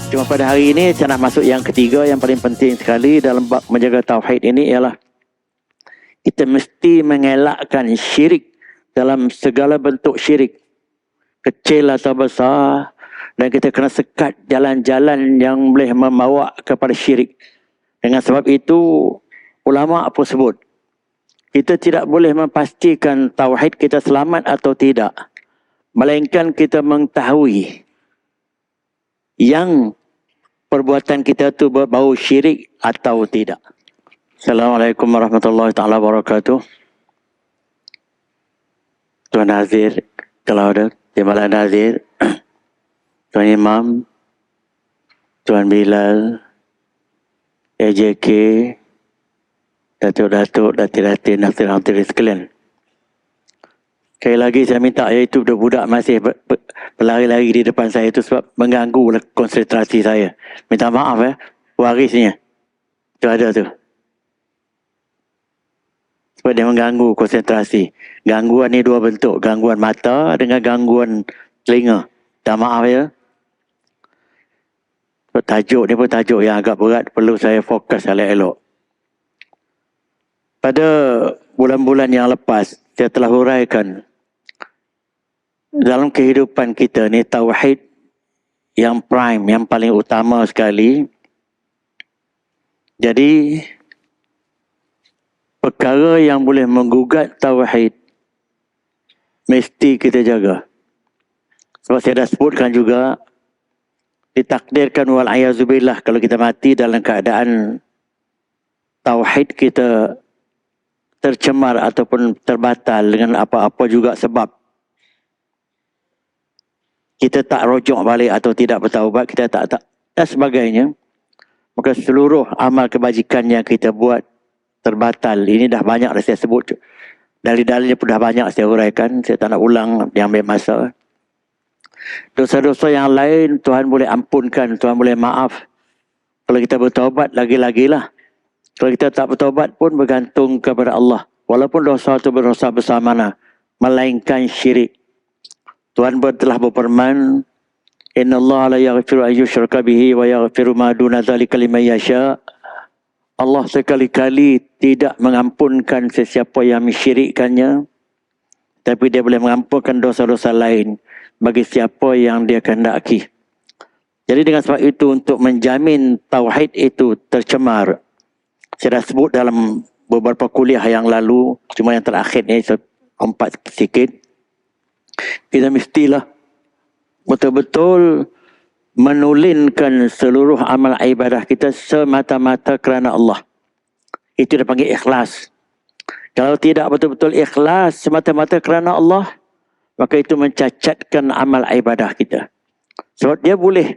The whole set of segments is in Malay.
Cuma pada hari ini saya nak masuk yang ketiga, yang paling penting sekali dalam bab menjaga tauhid ini ialah kita mesti mengelakkan syirik dalam segala bentuk syirik, kecil atau besar, dan kita kena sekat jalan-jalan yang boleh membawa kepada syirik. Dengan sebab itu ulama pun sebut kita tidak boleh memastikan tauhid kita selamat atau tidak, melainkan kita mengetahui yang perbuatan kita tu berbau syirik atau tidak. Assalamualaikum warahmatullahi taala wabarakatuh. Tuan Nazir, kalau ada Timbalan Nazir, Tuan Imam, Tuan Bilal, AJK, Datuk-Datuk, Datin-Datin, Hafir-Hafir sekalian. Sekali lagi saya minta, iaitu budak-budak masih berlari-lari di depan saya itu sebab mengganggu konsentrasi saya. Minta maaf warisnya. Itu ada tu. Sebab dia mengganggu konsentrasi. Gangguan ni dua bentuk. Gangguan mata dengan gangguan telinga. Minta maaf ya. Sebab tajuk ni pun tajuk yang agak berat. Perlu saya fokus elok-elok. Pada bulan-bulan yang lepas, saya telah huraikan dalam kehidupan kita ni tauhid yang prime, yang paling utama sekali. Jadi perkara yang boleh menggugat tauhid mesti kita jaga. Sebab saya dah sebutkan juga, ditakdirkan wal'ayazubillah kalau kita mati dalam keadaan tauhid kita tercemar ataupun terbatal dengan apa-apa juga sebab. Kita tak rojok balik atau tidak bertaubat, kita tak dan sebagainya. Maka seluruh amal kebajikan yang kita buat terbatal. Ini dah banyak dah saya sebut. Dalil-dalilnya pun dah banyak saya huraikan. Saya tak nak ulang, dia ambil masa. Dosa-dosa yang lain Tuhan boleh ampunkan, Tuhan boleh maaf. Kalau kita bertaubat, lagi-lagilah. Kalau kita tak bertaubat pun bergantung kepada Allah. Walaupun dosa itu berdosa besar mana, melainkan syirik. Tuhan telah berfirman, Innallaha la yaghfiru an yushraka bihi wa yaghfiru ma duna dzalika liman yasha. Allah sekali-kali tidak mengampunkan sesiapa yang mensyirikkannya, tapi dia boleh mengampunkan dosa-dosa lain bagi siapa yang dia kehendaki. Jadi dengan sebab itu, untuk menjamin tauhid itu tercemar, saya dah sebut dalam beberapa kuliah yang lalu, cuma yang terakhir ni saya kompak sikit. Kita mestilah betul-betul menulinkan seluruh amal ibadah kita semata-mata kerana Allah. Itu dia panggil ikhlas. Kalau tidak betul-betul ikhlas semata-mata kerana Allah, maka itu mencacatkan amal ibadah kita. Sebab dia boleh,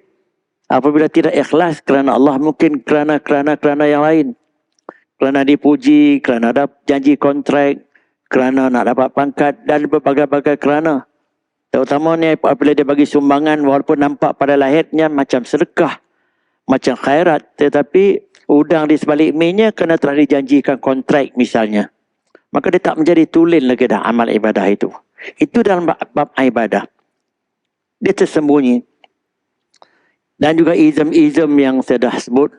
apabila tidak ikhlas kerana Allah, mungkin kerana yang lain. Kerana dipuji, kerana ada janji kontrak, kerana nak dapat pangkat dan berbagai-bagai kerana. Terutamanya apabila dia bagi sumbangan, walaupun nampak pada lahirnya macam sedekah, macam khairat, tetapi udang di sebalik minyak kerana telah dijanjikan kontrak misalnya, maka dia tak menjadi tulen lagi dah amal ibadah itu. Itu dalam bab ibadah. Dia tersembunyi. Dan juga izm-izm yang saya dah sebut.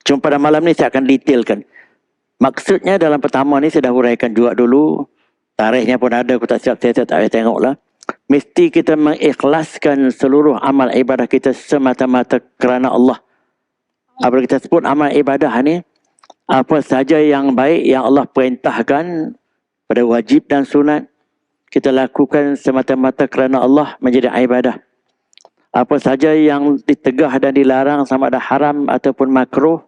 Cuma pada malam ni saya akan detailkan. Maksudnya dalam pertama ni saya dah huraikan juga dulu. Tarikhnya pun ada, aku tak siap, saya tak payah tengok lah. Mesti kita mengikhlaskan seluruh amal ibadah kita semata-mata kerana Allah. Apabila kita sebut amal ibadah ni, apa saja yang baik yang Allah perintahkan pada wajib dan sunat, kita lakukan semata-mata kerana Allah menjadi ibadah. Apa saja yang ditegah dan dilarang sama ada haram ataupun makruh,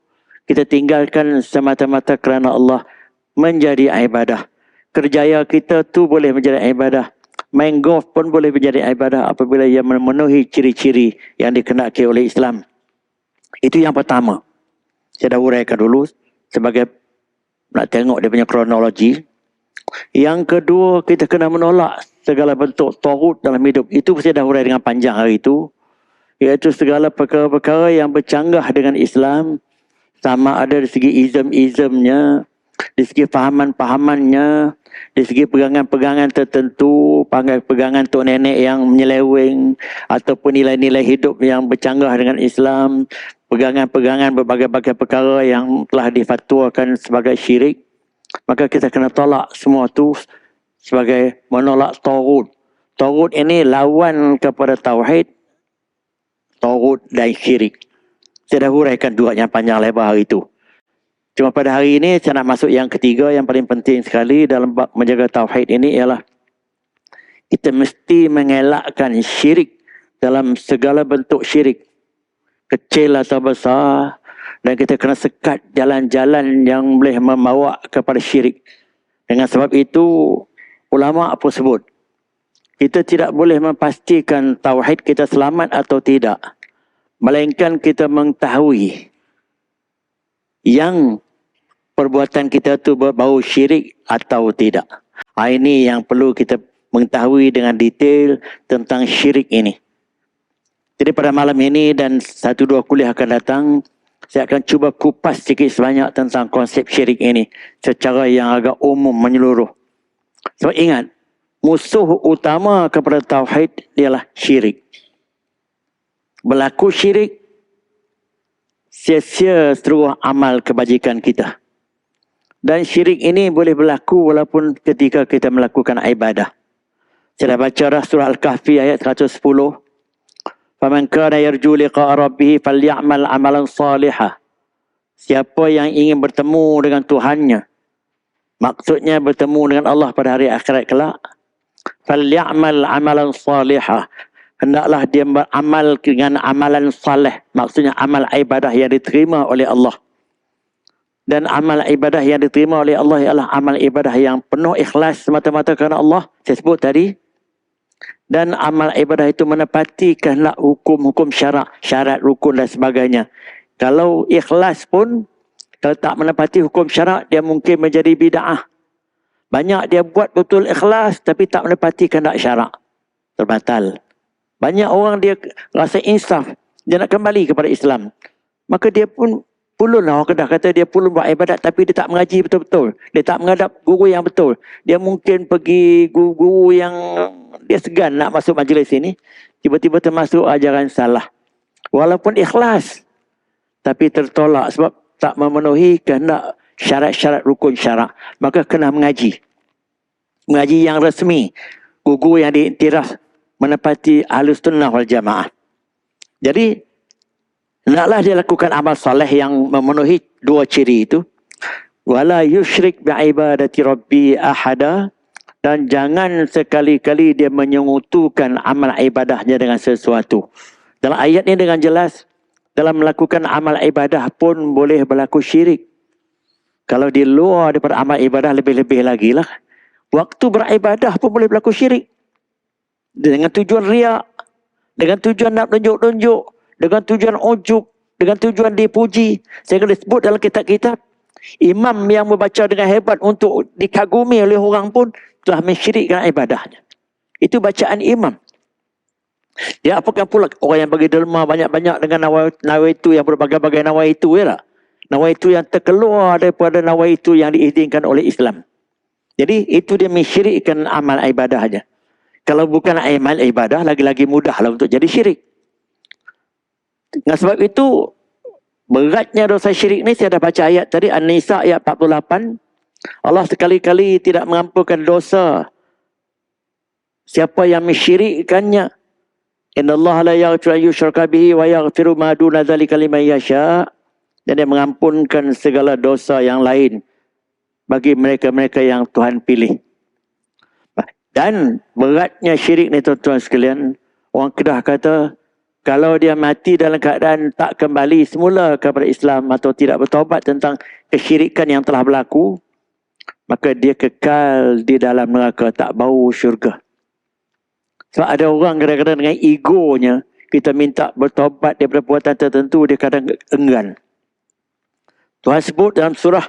kita tinggalkan semata-mata kerana Allah menjadi ibadah. Kerjaya kita tu boleh menjadi ibadah. Main golf pun boleh menjadi ibadah apabila ia memenuhi ciri-ciri yang dikehendaki oleh Islam. Itu yang pertama. Saya dah uraikan dulu sebagai nak tengok dia punya kronologi. Yang kedua, kita kena menolak segala bentuk taghut dalam hidup. Itu saya dah urai dengan panjang hari itu. Iaitu segala perkara-perkara yang bercanggah dengan Islam, sama ada dari segi izm-izmnya, di segi fahaman-fahamannya, di segi pegangan-pegangan tertentu, pegangan tok nenek yang menyeleweng, ataupun nilai-nilai hidup yang bercanggah dengan Islam, pegangan-pegangan berbagai-bagai perkara yang telah difatwakan sebagai syirik, maka kita kena tolak semua tu sebagai menolak taghut. Taghut ini lawan kepada tauhid, taghut dan syirik. Saya dah huraikan dua yang panjang lebar hari itu. Cuma pada hari ini saya nak masuk yang ketiga yang paling penting sekali dalam bab menjaga tauhid ini ialah kita mesti mengelakkan syirik dalam segala bentuk syirik, kecil atau besar, dan kita kena sekat jalan-jalan yang boleh membawa kepada syirik. Dengan sebab itu ulama apa sebut, kita tidak boleh memastikan tauhid kita selamat atau tidak, melainkan kita mengetahui yang perbuatan kita tu berbau syirik atau tidak. Ini yang perlu kita mengetahui dengan detail tentang syirik ini. Jadi pada malam ini dan 1-2 kuliah akan datang, saya akan cuba kupas sedikit sebanyak tentang konsep syirik ini secara yang agak umum menyeluruh. Sebab ingat, musuh utama kepada tauhid ialah syirik. Berlaku syirik, sia-sia seluruh amal kebajikan kita. Dan syirik ini boleh berlaku walaupun ketika kita melakukan ibadah. Saya dah baca dah surah Al-Kahfi ayat 110. Faman kana yarju liqa'a rabbih falyamal amalan salihah. Siapa yang ingin bertemu dengan Tuhannya, maksudnya bertemu dengan Allah pada hari akhirat kelak, falyamal amalan salihah. Hendaklah dia beramal dengan amalan saleh, maksudnya amal ibadah yang diterima oleh Allah. Dan amal ibadah yang diterima oleh Allah ialah amal ibadah yang penuh ikhlas semata-mata kerana Allah, saya sebut tadi. Dan amal ibadah itu menepati kehendak hukum-hukum syarat rukun dan sebagainya. Kalau ikhlas pun, kalau tak menepati hukum syarat, dia mungkin menjadi bid'ah. Banyak dia buat betul ikhlas tapi tak menepati kehendak syarat, terbatal. Banyak orang dia rasa insaf, dia nak kembali kepada Islam, maka dia pun pulun lah, orang Kedah kata dia pulun buat ibadat tapi dia tak mengaji betul-betul, dia tak menghadap guru yang betul. Dia mungkin pergi guru-guru yang dia segan nak masuk majlis ini, tiba-tiba termasuk ajaran salah. Walaupun ikhlas, tapi tertolak sebab tak memenuhi kehendak syarat-syarat rukun syarak. Maka kena mengaji. Mengaji yang resmi. Guru yang diiktiraf menepati Ahlus Sunnah wal Jamaah. Jadi, hendaklah dia lakukan amal soleh yang memenuhi dua ciri itu. Wala yushrik bi'ibadati rabbi ahada. Dan jangan sekali-kali dia menyekutukan amal ibadahnya dengan sesuatu. Dalam ayat ini dengan jelas, dalam melakukan amal ibadah pun boleh berlaku syirik. Kalau di luar daripada amal ibadah lebih-lebih lagi lah. Waktu beribadah pun boleh berlaku syirik. Dengan tujuan riak, dengan tujuan nak tunjuk-tunjuk, dengan tujuan ujub, dengan tujuan dipuji. Saya kena sebut dalam kitab-kitab, imam yang membaca dengan hebat untuk dikagumi oleh orang pun telah mensyirikkan ibadahnya. Itu bacaan imam. Dia apakan pula orang yang bagi derma banyak-banyak dengan nawaitu yang berbagai-bagai nawaitu, ya tak? Nawaitu yang terkeluar daripada nawaitu yang diizinkan oleh Islam. Jadi itu dia mensyirikkan amal ibadahnya. Kalau bukan amal ibadah, lagi-lagi mudahlah untuk jadi syirik. Dengan sebab itu, beratnya dosa syirik ni, saya dah baca ayat tadi, An-Nisa ayat 48. Allah sekali-kali tidak mengampunkan dosa siapa yang mensyirikkannya. Innallaha la yaghfiru an yushraka bihi wa yaghfiru ma duna dzalika liman yasha. Dan dia mengampunkan segala dosa yang lain bagi mereka-mereka yang Tuhan pilih. Dan beratnya syirik ni tuan-tuan sekalian, orang Kedah kata, kalau dia mati dalam keadaan tak kembali semula kepada Islam atau tidak bertaubat tentang kesyirikan yang telah berlaku, maka dia kekal di dalam neraka, tak bau syurga. Sebab ada orang kadang-kadang dengan egonya, kita minta bertaubat daripada perbuatan tertentu, dia kadang enggan. Tuhan sebut dalam surah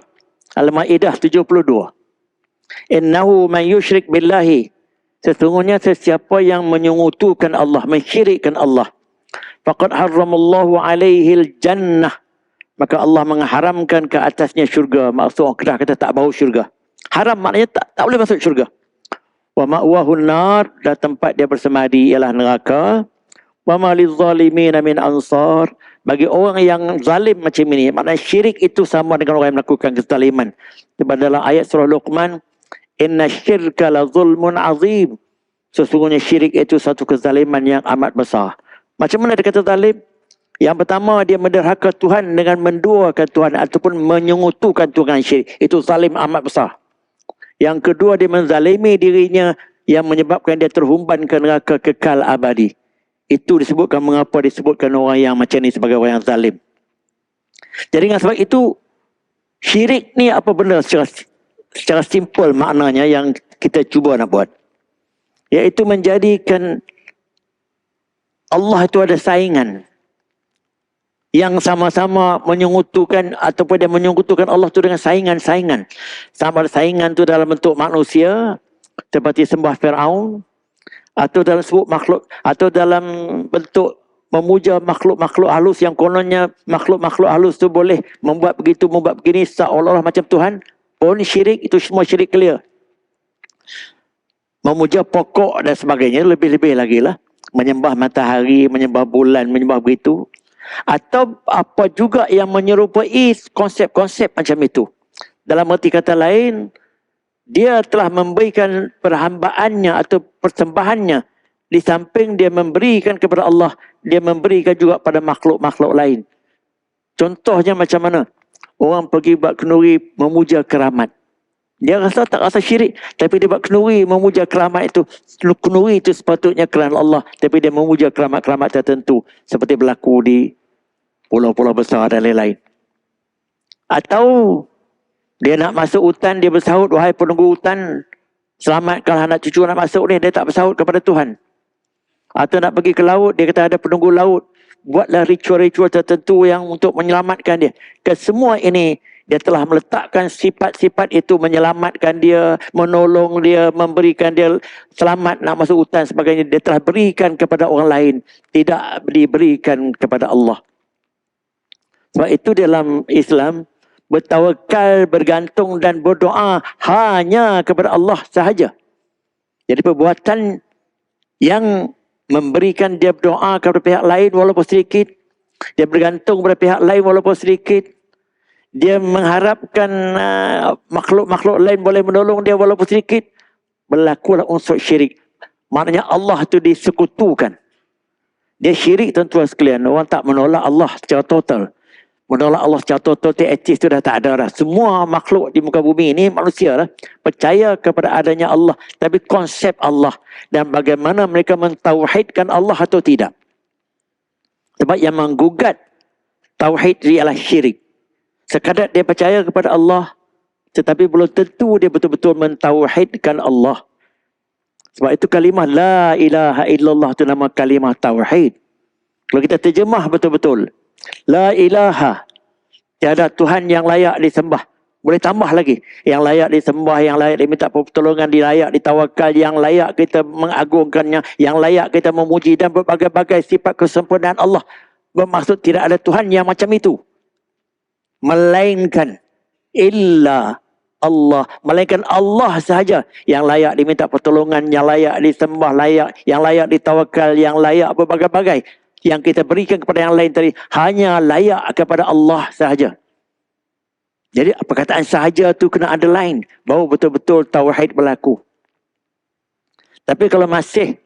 Al-Ma'idah 72. Innahu man yushrik billahi. Sesungguhnya sesiapa yang menyekutukan Allah, mensyirikkan Allah, faqad harramallahu alaihil jannah. maka Allah mengharamkan ke atasnya syurga. Maksud orang Kedah kata tak bau syurga. Haram maknanya tak boleh masuk syurga. Wa ma'wahun nar, dan tempat dia bersemadi ialah neraka. Wa ma lizzalimin min ansar, bagi orang yang zalim macam ini, maknanya syirik itu sama dengan orang yang melakukan kezaliman. Sebab dalam ayat surah Luqman, inna syirka la zulmun azim, sesungguhnya syirik itu satu kezaliman yang amat besar. Macam mana dia kata zalim? Yang pertama, dia menderhaka Tuhan dengan menduakan Tuhan ataupun menyekutukan Tuhan, syirik. Itu zalim amat besar. Yang kedua, dia menzalimi dirinya yang menyebabkan dia terhumban ke neraka kekal abadi. Itu disebutkan mengapa disebutkan orang yang macam ni sebagai orang yang zalim. Jadi dengan sebab itu, syirik ni apa benda secara simple maknanya yang kita cuba nak buat. Iaitu menjadikan Allah itu ada saingan. Yang sama-sama menyekutukan ataupun dia menyekutukan Allah tu dengan saingan-saingan. Sama ada saingan tu dalam bentuk manusia seperti sembah Firaun, atau dalam sebut makhluk, atau dalam bentuk memuja makhluk-makhluk halus yang kononnya makhluk-makhluk halus tu boleh membuat begitu, membuat begini seolah-olah macam Tuhan. Pun syirik, itu semua syirik clear. Memuja pokok dan sebagainya, lebih-lebih lagi lah. Menyembah matahari, menyembah bulan, menyembah begitu. Atau apa juga yang menyerupai konsep-konsep macam itu. Dalam erti kata lain, dia telah memberikan perhambaannya atau persembahannya. Di samping dia memberikan kepada Allah, dia memberikan juga pada makhluk-makhluk lain. Contohnya macam mana? Orang pergi buat kenduri memuja keramat. Dia rasa tak rasa syirik, tapi dia buat kenduri memuja keramat itu. Kenduri itu sepatutnya kerana Allah, tapi dia memuja keramat-keramat tertentu seperti berlaku di pulau-pulau besar dan lain-lain. Atau dia nak masuk hutan, dia bersahut, wahai penunggu hutan, selamatkanlah anak cucu nak masuk ni. Dia tak bersahut kepada Tuhan. Atau nak pergi ke laut, dia kata ada penunggu laut, buatlah ritual-ritual tertentu yang untuk menyelamatkan dia. Kesemua ini dia telah meletakkan sifat-sifat itu menyelamatkan dia, menolong dia, memberikan dia selamat nak masuk hutan sebagainya. Dia telah berikan kepada orang lain, tidak diberikan kepada Allah. Sebab itu dalam Islam, bertawakal, bergantung dan berdoa hanya kepada Allah sahaja. Jadi perbuatan yang memberikan dia berdoa kepada pihak lain walaupun sedikit, dia bergantung pada pihak lain walaupun sedikit, dia mengharapkan makhluk-makhluk lain boleh menolong dia walaupun sedikit, berlakulah unsur syirik. Maknanya Allah itu disekutukan. Dia syirik tuan-tuan sekalian. Orang tak menolak Allah secara total. Menolak Allah secara total, teetis itu dah tak ada dah. Semua makhluk di muka bumi ini manusia lah, percaya kepada adanya Allah. Tapi konsep Allah dan bagaimana mereka mentauhidkan Allah atau tidak. Sebab yang menggugat tauhid ialah syirik. Sekadar dia percaya kepada Allah, tetapi belum tentu dia betul-betul mentauhidkan Allah. Sebab itu kalimah la ilaha illallah itu nama kalimah tauhid. Kalau kita terjemah betul-betul, la ilaha, tiada Tuhan yang layak disembah. Boleh tambah lagi, yang layak disembah, yang layak diminta pertolongan, layak ditawakal, yang layak kita mengagungkannya, yang layak kita memuji, dan berbagai-bagai sifat kesempurnaan Allah. Bermaksud tidak ada Tuhan yang macam itu, melainkan illa Allah, melainkan Allah sahaja yang layak diminta pertolongan, yang layak disembah, yang layak ditawakal, yang layak berbagai-bagai. Yang kita berikan kepada yang lain tadi hanya layak kepada Allah sahaja. Jadi perkataan sahaja tu kena underline bahawa betul-betul tauhid berlaku. Tapi kalau masih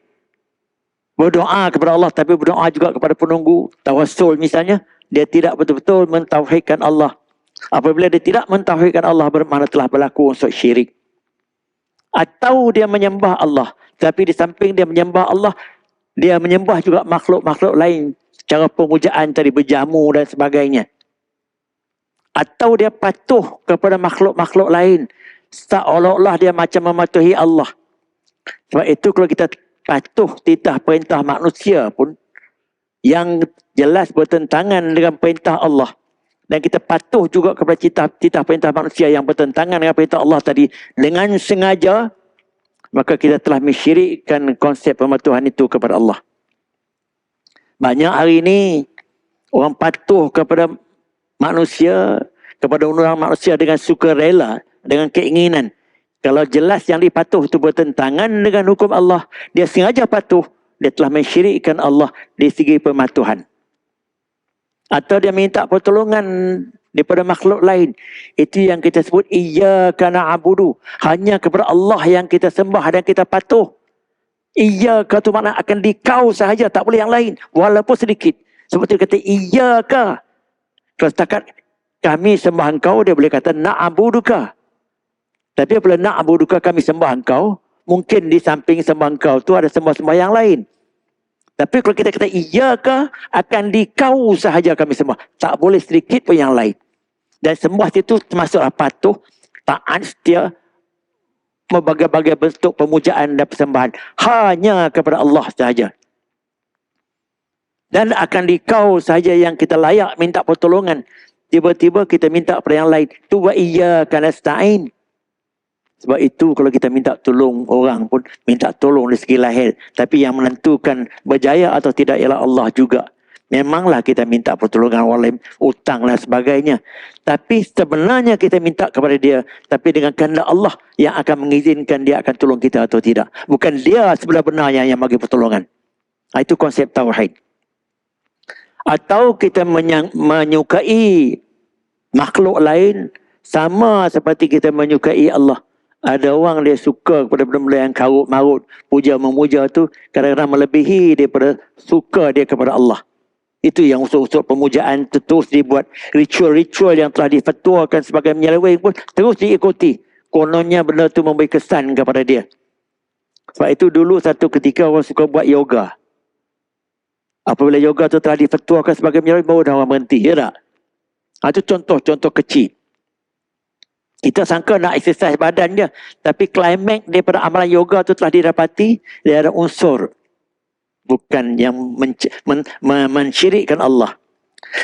berdoa kepada Allah tapi berdoa juga kepada penunggu, tawassul misalnya, dia tidak betul-betul mentauhidkan Allah. Apabila dia tidak mentauhidkan Allah, bermakna telah berlaku unsur syirik. Atau dia menyembah Allah, tapi di samping dia menyembah Allah, dia menyembah juga makhluk-makhluk lain secara pemujaan tadi, berjamu dan sebagainya. Atau dia patuh kepada makhluk-makhluk lain seolah-olah dia macam mematuhi Allah. Sebab itu kalau kita patuh titah perintah manusia pun yang jelas bertentangan dengan perintah Allah, dan kita patuh juga kepada titah perintah manusia yang bertentangan dengan perintah Allah tadi dengan sengaja, maka kita telah mensyirikkan konsep pematuhan itu kepada Allah. Banyak hari ini orang patuh kepada manusia kepada orang manusia dengan sukarela, dengan keinginan. Kalau jelas yang dipatuh itu bertentangan dengan hukum Allah, dia sengaja patuh, dia telah mensyirikkan Allah di segi pematuhan. Atau dia minta pertolongan daripada makhluk lain. Itu yang kita sebut iyyaka na'budu. Hanya kepada Allah yang kita sembah dan kita patuh. Iyyaka tu makna akan di kau sahaja, tak boleh yang lain. Walaupun sedikit. Seperti kata iyyaka. Kalau setakat kami sembah engkau, dia boleh kata na'buduka. Tapi apabila na'buduka kami sembah engkau, mungkin di samping sembah engkau tu ada sembah-sembah yang lain. Tapi kalau kita kata iyyaka, akan di kau sahaja kami sembah. Tak boleh sedikit pun yang lain. Dan sembah itu termasuklah patuh, taat, setia, berbagai-bagai bentuk pemujaan dan persembahan. Hanya kepada Allah sahaja. Dan akan di kau sahaja yang kita layak minta pertolongan. Tiba-tiba kita minta kepada yang lain. Tu wa iyyaka nasta'in. Sebab itu kalau kita minta tolong orang pun, minta tolong dari segi lahir. Tapi yang menentukan berjaya atau tidak ialah Allah juga. Memanglah kita minta pertolongan orang lain, utang dan sebagainya. Tapi sebenarnya kita minta kepada dia. Tapi dengan kehendak Allah yang akan mengizinkan dia akan tolong kita atau tidak. Bukan dia sebenar-benarnya yang bagi pertolongan. Itu konsep tauhid. Atau kita menyukai makhluk lain sama seperti kita menyukai Allah. Ada orang dia suka kepada benda-benda yang karut-marut, puja-memuja tu kadang-kadang melebihi daripada suka dia kepada Allah. Itu yang unsur-unsur pemujaan tu terus dibuat. Ritual-ritual yang telah difatwakan sebagai menyeleweng pun terus diikuti. Kononnya benda tu memberi kesan kepada dia. Sebab itu dulu satu ketika orang suka buat yoga. Apabila yoga tu telah difatwakan sebagai menyeleweng, baru dah orang berhenti, ya tak? Itu contoh-contoh kecil. Kita sangka nak exercise badan je. Tapi klimak daripada amalan yoga tu telah didapati. Dia ada unsur. Bukan yang mensyirikkan Allah.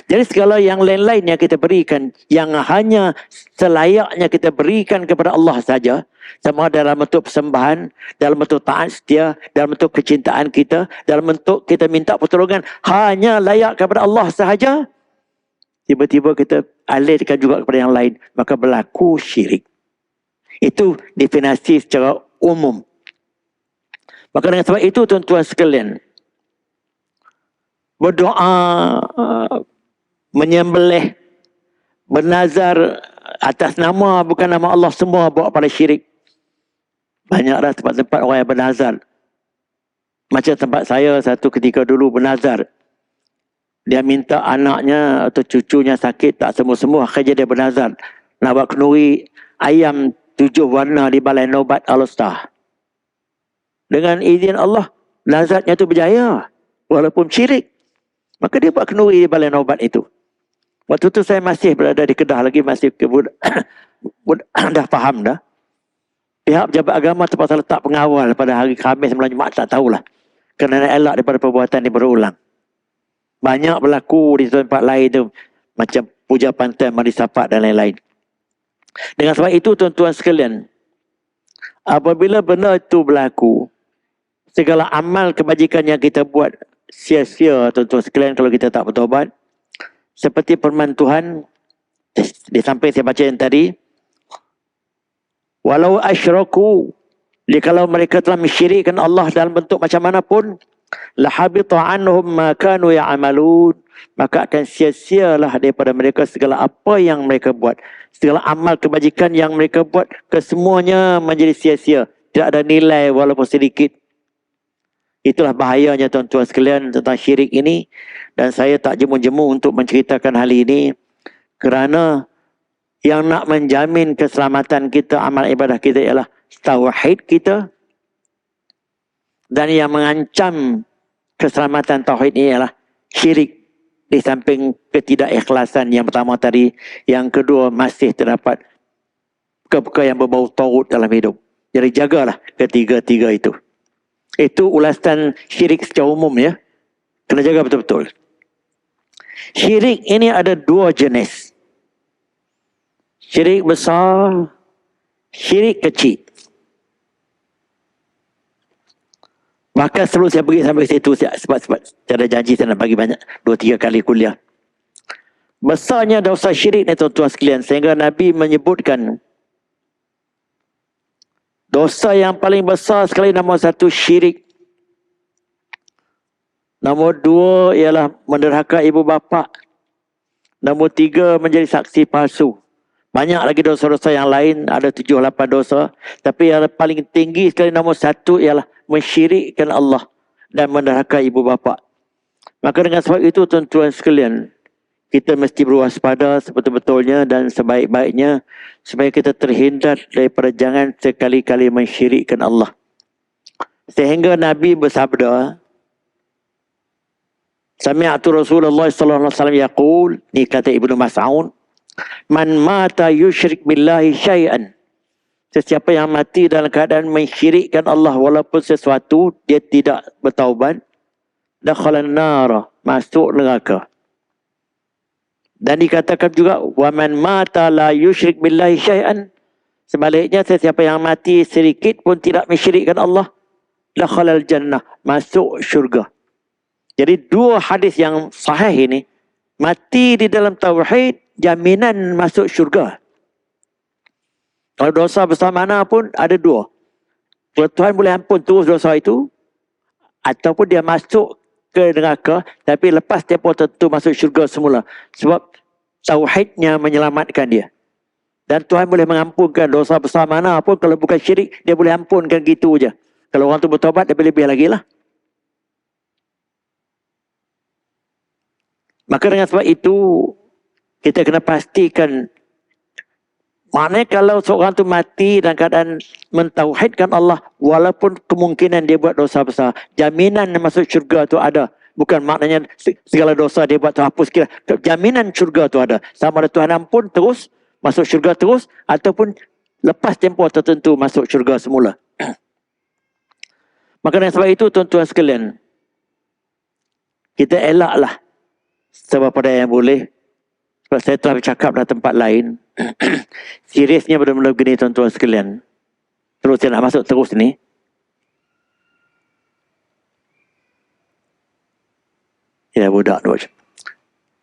Jadi segala yang lain-lain yang kita berikan. Yang hanya selayaknya kita berikan kepada Allah saja. Sama dalam bentuk persembahan. Dalam bentuk taat setia. Dalam bentuk kecintaan kita. Dalam bentuk kita minta pertolongan. Hanya layak kepada Allah sahaja. Tiba-tiba kita alihkan juga kepada yang lain. Maka berlaku syirik. Itu definisi secara umum. Maka dengan sebab itu tuan-tuan sekalian. Berdoa, menyembelih, bernazar atas nama bukan nama Allah, semua bawa pada syirik. Banyaklah tempat-tempat orang yang bernazar. Macam tempat saya satu ketika dulu bernazar. Dia minta anaknya atau cucunya sakit tak sembuh-sembuh. Akhirnya dia bernazar. Nak buat kenduri ayam 7 warna di Balai Nobat All-Star. Dengan izin Allah, nazarnya itu berjaya. Walaupun syirik. Maka dia buat kenduri di Balai Nobat itu. Waktu itu saya masih berada di Kedah lagi. Masih dah faham dah. Pihak pejabat agama terpaksa letak pengawal pada hari Khamis malam Jumaat. Tak tahulah. Kerana elak daripada perbuatan ini berulang. Banyak berlaku di tempat lain tu. Macam puja pantai, mari sapat dan lain-lain. Dengan sebab itu tuan-tuan sekalian. Apabila benda itu berlaku. Segala amal kebajikan yang kita buat. Sia-sia tuan-tuan sekalian kalau kita tak bertobat. Seperti firman Tuhan. Di samping saya baca yang tadi. Walau asyraku. Kalau mereka telah mensyirikkan Allah dalam bentuk macam mana pun. Lahabita anhum ma kanu ya'malun, maka akan sia-sialah daripada mereka segala apa yang mereka buat, segala amal kebajikan yang mereka buat, kesemuanya menjadi sia-sia, tidak ada nilai walaupun sedikit. Itulah bahayanya tuan-tuan sekalian tentang syirik ini. Dan saya tak jemu-jemu untuk menceritakan hal ini kerana yang nak menjamin keselamatan kita, amal ibadah kita ialah tauhid kita. Dan yang mengancam keselamatan tauhid ini ialah syirik. Di samping ketidakikhlasan yang pertama tadi. Yang kedua masih terdapat perkara yang berbau taut dalam hidup. Jadi jagalah ketiga-tiga itu. Itu ulasan syirik secara umum ya. Kena jaga betul-betul. Syirik ini ada 2 jenis. Syirik besar, syirik kecil. Maka sebelum saya pergi sampai ke situ, sebab saya ada janji saya nak bagi banyak 2-3 kali kuliah. Besarnya dosa syirik ni tuan-tuan sekalian, sehingga Nabi menyebutkan dosa yang paling besar sekali nombor satu syirik. Nombor dua ialah menderhaka ibu bapa. Nombor tiga menjadi saksi palsu. Banyak lagi dosa-dosa yang lain, ada 7-8 dosa. Tapi yang paling tinggi sekali nombor satu ialah mensyirikkan Allah dan menderhaka ibu bapa. Maka dengan sebab itu tuan-tuan sekalian, kita mesti berwaspada sebetul-betulnya dan sebaik-baiknya supaya kita terhindar daripada jangan sekali-kali mensyirikkan Allah. Sehingga Nabi bersabda, Sami'atu Rasulullah sallallahu alaihi wasallam yaqul, ni kata Ibnu Mas'ud, man mata yusyrik billahi syai'an. Sesiapa yang mati dalam keadaan mensyirikkan Allah walaupun sesuatu, dia tidak bertaubat, dakhalan nar, masuk neraka. Dan dikatakan juga wa man mata la yusyrik billahi syai'an. Sebaliknya, sesiapa yang mati sedikit pun tidak mensyirikkan Allah, dakhalal jannah, masuk syurga. Jadi dua hadis yang sahih ini, mati di dalam tauhid, jaminan masuk syurga. Kalau dosa besar mana pun ada dua. Tuhan boleh ampun terus dosa itu, ataupun dia masuk ke neraka, tapi lepas tempoh tertentu masuk syurga semula. Sebab tauhidnya menyelamatkan dia. Dan Tuhan boleh mengampunkan dosa besar mana pun, kalau bukan syirik, dia boleh ampunkan gitu je. Kalau orang tu bertobat, lebih-lebih lagi lah. Maka dengan sebab itu, kita kena pastikan, maknanya kalau seorang tu mati dalam keadaan mentauhidkan Allah, walaupun kemungkinan dia buat dosa besar, jaminan masuk syurga tu ada. Bukan maknanya segala dosa dia buat tu hapus kira. Jaminan syurga tu ada. Sama ada Tuhan ampun terus, masuk syurga terus, ataupun lepas tempoh tertentu masuk syurga semula. Maka dengan sebab itu tuan-tuan sekalian, kita elaklah seberapa yang boleh. Sebab saya telah bercakap dalam tempat lain. Seriusnya benar-benar begini tuan-tuan sekalian. Terus saya nak masuk terus ni. Ya budak tu.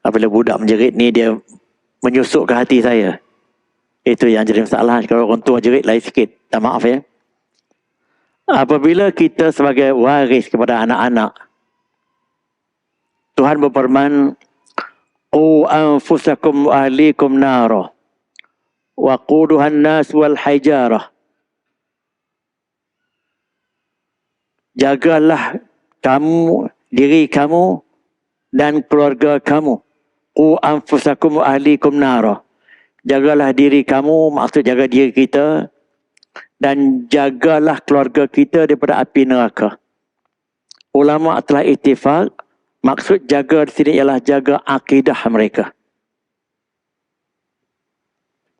Apabila budak menjerit ni, dia menyusuk ke hati saya. Itu yang jadi masalah. Kalau orang tua jerit lain sikit. Tak maaf ya. Apabila kita sebagai waris kepada anak-anak, Tuhan berfirman, Qu anfusakum wa ahlikum nara wa quduhan nas wal hijarah. Jagalah kamu, diri kamu dan keluarga kamu. Qu anfusakum wa ahlikum nara. Jagalah diri kamu, maksud jaga diri kita, dan jagalah keluarga kita daripada api neraka. Ulama telah ittifaq, maksud jaga di sini ialah jaga akidah mereka.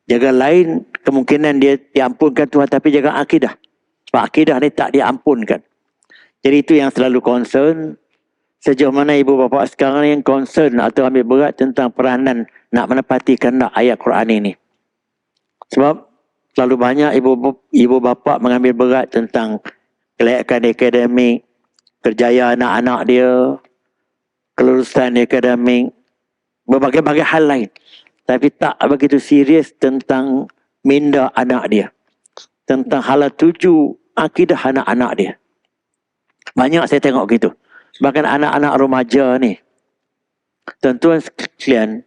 Jaga lain, kemungkinan dia diampunkan Tuhan, tapi jaga akidah. Sebab akidah ni tak diampunkan. Jadi itu yang selalu concern. Sejauh mana ibu bapa sekarang yang concern atau ambil berat tentang peranan nak menepati kehendak ayat Quran ini. Sebab selalu banyak ibu bapa mengambil berat tentang kelayakan akademik, kerjaya anak-anak dia, kelulusan akademik, berbagai-bagai hal lain. Tapi tak begitu serius tentang minda anak dia. Tentang hala tuju akidah anak-anak dia. Banyak saya tengok gitu. Bahkan anak-anak remaja ni. Tuan-tuan sekalian,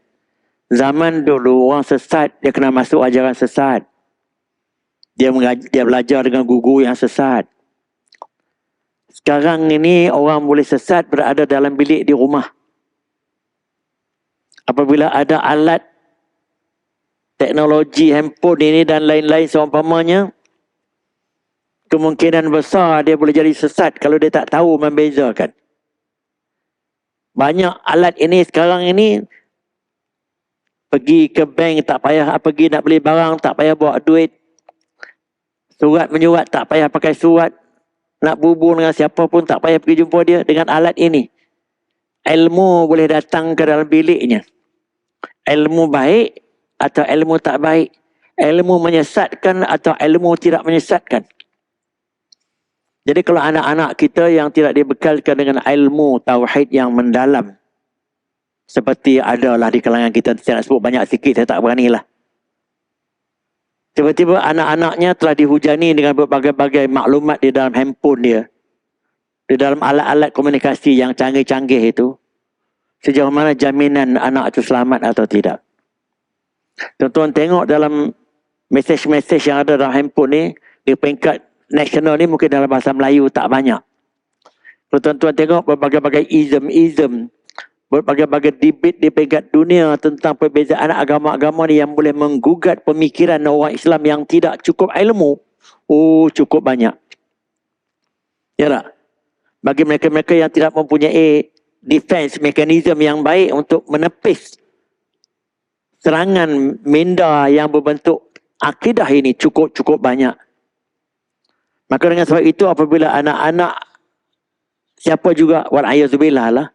zaman dulu orang sesat, dia kena masuk ajaran sesat. Dia belajar dengan guru yang sesat. Sekarang ini orang boleh sesat berada dalam bilik di rumah. Apabila ada alat teknologi handphone ini dan lain-lain seumpamanya, kemungkinan besar dia boleh jadi sesat kalau dia tak tahu membezakan. Banyak alat ini sekarang ini, pergi ke bank tak payah pergi nak beli barang, tak payah bawa duit. Surat menyurat tak payah pakai surat. Nak berhubung dengan siapa pun tak payah pergi jumpa dia dengan alat ini. Ilmu boleh datang ke dalam biliknya. Ilmu baik atau ilmu tak baik. Ilmu menyesatkan atau ilmu tidak menyesatkan. Jadi kalau anak-anak kita yang tidak dibekalkan dengan ilmu tauhid yang mendalam, Seperti adalah di kalangan kita, saya nak sebut banyak sikit, saya tak beranilah. Tiba-tiba anak-anaknya telah dihujani dengan berbagai-bagai maklumat di dalam handphone dia. Di dalam alat-alat komunikasi yang canggih-canggih itu. Sejauh mana jaminan anak itu selamat atau tidak. Tuan-tuan tengok dalam mesej-mesej yang ada dalam handphone ni, di peringkat nasional ni mungkin dalam bahasa Melayu tak banyak. Kalau tuan-tuan tengok berbagai-bagai ism, berbagai-bagai debate di peringkat dunia tentang perbezaan agama-agama ni yang boleh menggugat pemikiran orang Islam yang tidak cukup ilmu. Oh, cukup banyak. Ya tak? Bagi mereka-mereka yang tidak mempunyai defense mechanism yang baik untuk menepis serangan minda yang berbentuk akidah ini cukup banyak. Maka dengan sebab itu apabila anak-anak siapa juga wal'ayazubillah lah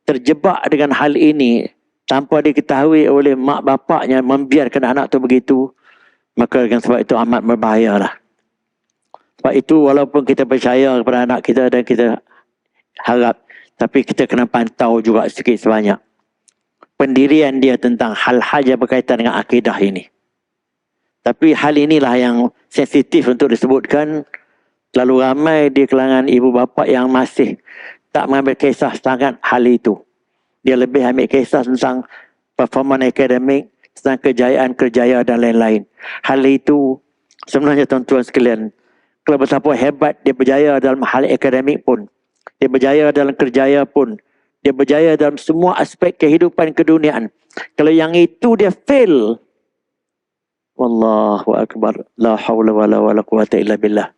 terjebak dengan hal ini tanpa diketahui oleh mak bapaknya membiarkan anak tu begitu, maka dengan sebab itu amat berbahayalah. Sebab itu walaupun kita percaya kepada anak kita dan kita harap, tapi kita kena pantau juga sikit sebanyak pendirian dia tentang hal-hal yang berkaitan dengan akidah ini. Tapi hal inilah yang sensitif untuk disebutkan. Terlalu ramai di kalangan ibu bapa yang masih tak mengambil kisah sangat hal itu. Dia lebih ambil kisah tentang performance akademik, tentang kejayaan-kerjaya dan lain-lain. Hal itu sebenarnya tuan-tuan sekalian, kalau betapa hebat dia berjaya dalam hal akademik pun, dia berjaya dalam kerjaya pun, dia berjaya dalam semua aspek kehidupan keduniaan. Kalau yang itu dia fail, Wallahu akbar, la hawla wala quwata illa billah.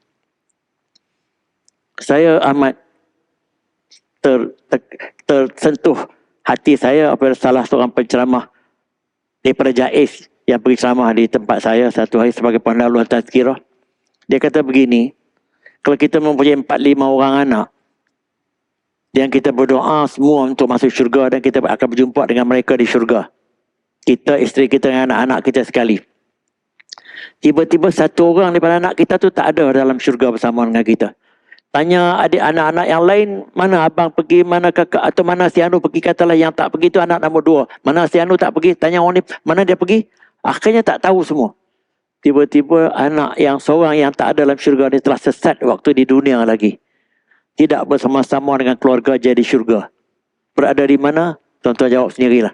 Saya amat tersentuh hati saya apabila salah seorang penceramah daripada JAIS yang pergi ceramah di tempat saya satu hari sebagai pendahuluan tazkirah. Dia kata begini, kalau kita mempunyai 4-5 orang anak dan kita berdoa semua untuk masuk syurga dan kita akan berjumpa dengan mereka di syurga, kita, isteri kita dan anak-anak kita sekali, tiba-tiba satu orang daripada anak kita tu tak ada dalam syurga bersama dengan kita. Tanya adik anak-anak yang lain, mana abang pergi, mana kakak, atau mana si Anu pergi, katalah yang tak pergi tu anak nombor 2. Mana si Anu tak pergi, tanya orang ni, mana dia pergi? Akhirnya tak tahu semua. Tiba-tiba anak yang seorang yang tak ada dalam syurga ni telah sesat waktu di dunia lagi. Tidak bersama-sama dengan keluarga jadi syurga. Berada di mana? Tuan-tuan jawab sendirilah.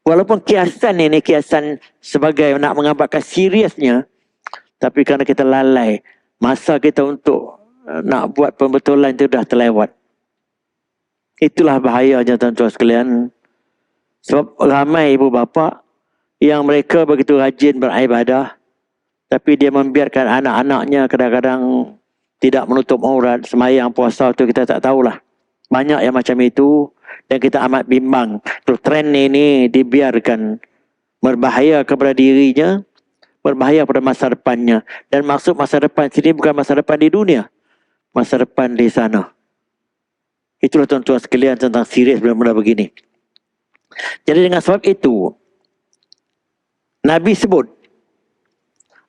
Walaupun kiasan ini kiasan sebagai nak mengambarkan seriusnya, tapi kerana kita lalai, masa kita untuk nak buat pembetulan itu dah terlewat. Itulah bahayanya tuan-tuan sekalian. Sebab ramai ibu bapa yang mereka begitu rajin beribadah, tapi dia membiarkan anak-anaknya kadang-kadang tidak menutup aurat, semayang, puasa tu kita tak tahulah. Banyak yang macam itu dan kita amat bimbang. Kalau trend ini dibiarkan, berbahaya kepada dirinya, berbahaya pada masa depannya. Dan maksud masa depan sini bukan masa depan di dunia, masa depan di sana. Itulah tuan-tuan sekalian tentang serius benda-benda begini. Jadi dengan sebab itu, Nabi sebut,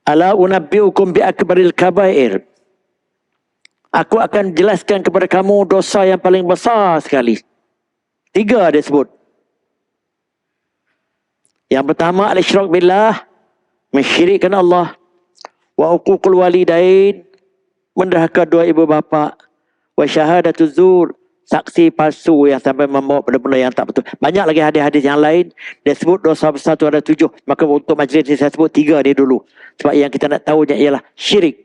Ala unabbiukum bi akbaril kabair. Aku akan jelaskan kepada kamu dosa yang paling besar sekali. 3 dia sebut. Yang pertama, al-isyrak billah, mensyirikkan Allah. Wa uququl walidain, menderhaka dua ibu bapa. Wa syahadatu zur, saksi palsu yang sampai membawa benda-benda yang tak betul. Banyak lagi hadis-hadis yang lain. Dia sebut dosa besar tu ada 7. Maka untuk majlis ini saya sebut 3 dia dulu. Sebab yang kita nak tahunya ialah syirik.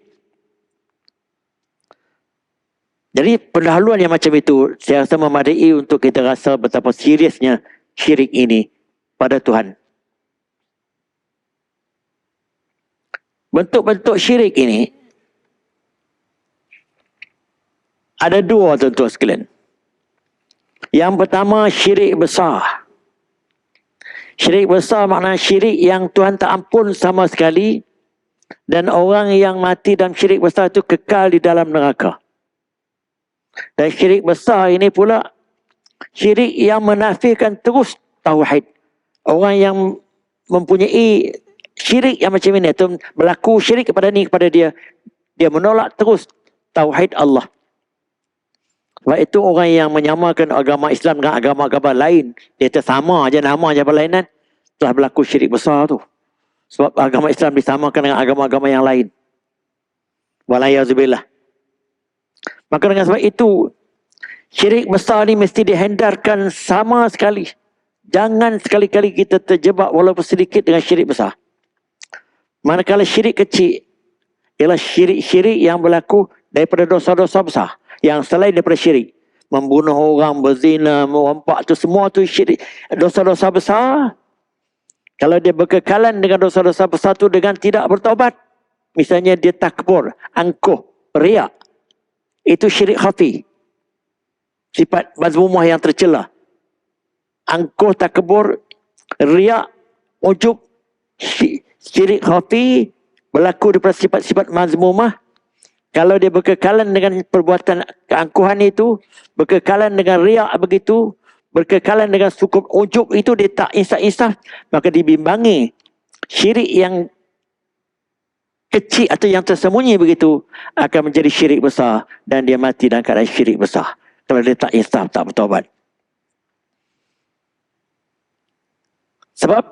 Jadi pendahuluan yang macam itu, saya rasa memadai untuk kita rasa betapa seriusnya syirik ini pada Tuhan. Bentuk-bentuk syirik ini ada 2 tuan-tuan sekalian. Yang pertama, syirik besar. Syirik besar maknanya syirik yang Tuhan tak ampun sama sekali, dan orang yang mati dalam syirik besar itu kekal di dalam neraka. Dan syirik besar ini pula syirik yang menafikan terus tauhid. Orang yang mempunyai syirik yang macam ini, atau berlaku syirik kepada ni kepada dia, dia menolak terus tauhid Allah. Sebab itu orang yang menyamakan agama Islam dengan agama-agama lain, dia tersama aja nama aja berlainan, telah berlaku syirik besar tu. Sebab agama Islam disamakan dengan agama-agama yang lain. Walayazubillah. Maka dengan sebab itu, syirik besar ni mesti dihindarkan sama sekali. Jangan sekali-kali kita terjebak walaupun sedikit dengan syirik besar. Manakala syirik kecil ialah syirik-syirik yang berlaku daripada dosa-dosa besar. Yang selain daripada syirik. Membunuh orang, berzina, merompak tu semua tu syirik. Dosa-dosa besar. Kalau dia berkekalan dengan dosa-dosa besar tu dengan tidak bertaubat. Misalnya dia takbur, angkuh, riak. Itu syirik khafi. Sifat mazmumah yang tercela. Angkuh, takbur, riak, ujub, syirik khafi berlaku daripada sifat-sifat mazmumah. Kalau dia berkekalan dengan perbuatan keangkuhan itu, berkekalan dengan riak begitu, berkekalan dengan cukup ujub itu, dia tak insaf-insaf, maka dibimbangi syirik yang kecil atau yang tersembunyi begitu akan menjadi syirik besar dan dia mati dalam keadaan syirik besar kalau dia tak insaf, tak bertaubat. Sebab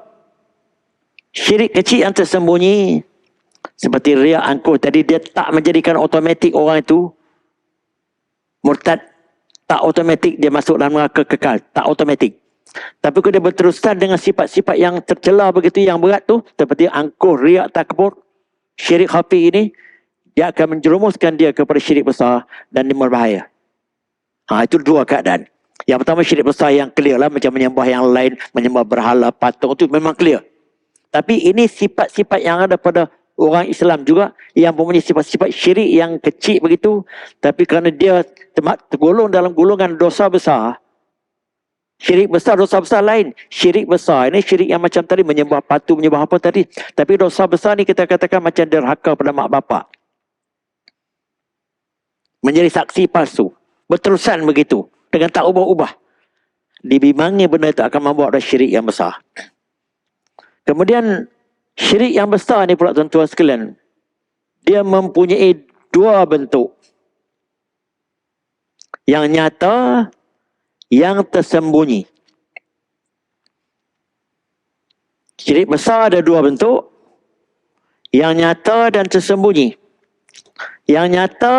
syirik kecil yang tersembunyi seperti riak, angkuh tadi, dia tak menjadikan automatik orang itu murtad, tak automatik dia masuk dalam neraka kekal, tak automatik. Tapi kalau dia berterusan dengan sifat-sifat yang tercela begitu, yang berat tu, seperti angkuh, riak, takbur, syirik khafi ini, dia akan menjerumuskan dia kepada syirik besar dan dia berbahaya. Itu dua keadaan. Yang pertama syirik besar yang clear lah, macam menyembah yang lain, menyembah berhala, patung, itu memang clear. Tapi ini sifat-sifat yang ada pada orang Islam juga yang mempunyai sifat-sifat syirik yang kecil begitu, tapi kerana dia tergolong dalam golongan dosa besar. Syirik besar, dosa besar lain. Syirik besar ini syirik yang macam tadi, menyembah patung, menyembah apa tadi. Tapi dosa besar ni kita katakan macam derhaka pada mak bapak. Menjadi saksi palsu. Berterusan begitu. Dengan tak ubah-ubah. Dibimbangi benda itu akan membawa pada syirik yang besar. Kemudian syirik yang besar ni pula tuan-tuan sekalian, dia mempunyai dua bentuk. Yang nyata, yang tersembunyi. Syirik besar ada dua bentuk. Yang nyata dan tersembunyi. Yang nyata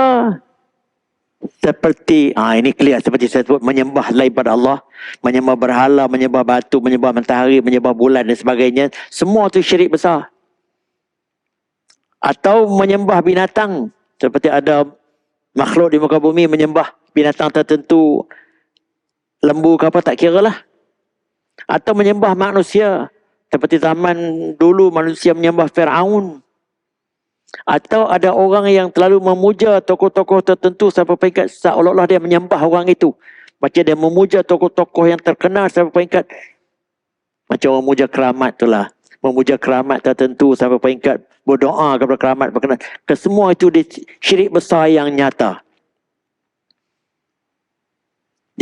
seperti, ini clear, seperti saya sebut, menyembah lain pada Allah, menyembah berhala, menyembah batu, menyembah matahari, menyembah bulan dan sebagainya. Semua itu syirik besar. Atau menyembah binatang, seperti ada makhluk di muka bumi menyembah binatang tertentu, lembu ke apa, tak kira lah. Atau menyembah manusia, seperti zaman dulu manusia menyembah Fir'aun. Atau ada orang yang terlalu memuja tokoh-tokoh tertentu sampai peringkat seolah-olah dia menyembah orang itu. Macam dia memuja tokoh-tokoh yang terkenal sampai peringkat, macam orang memuja keramat itulah. Memuja keramat tertentu sampai peringkat berdoa kepada keramat berkenaan. Kesemua itu syirik besar yang nyata.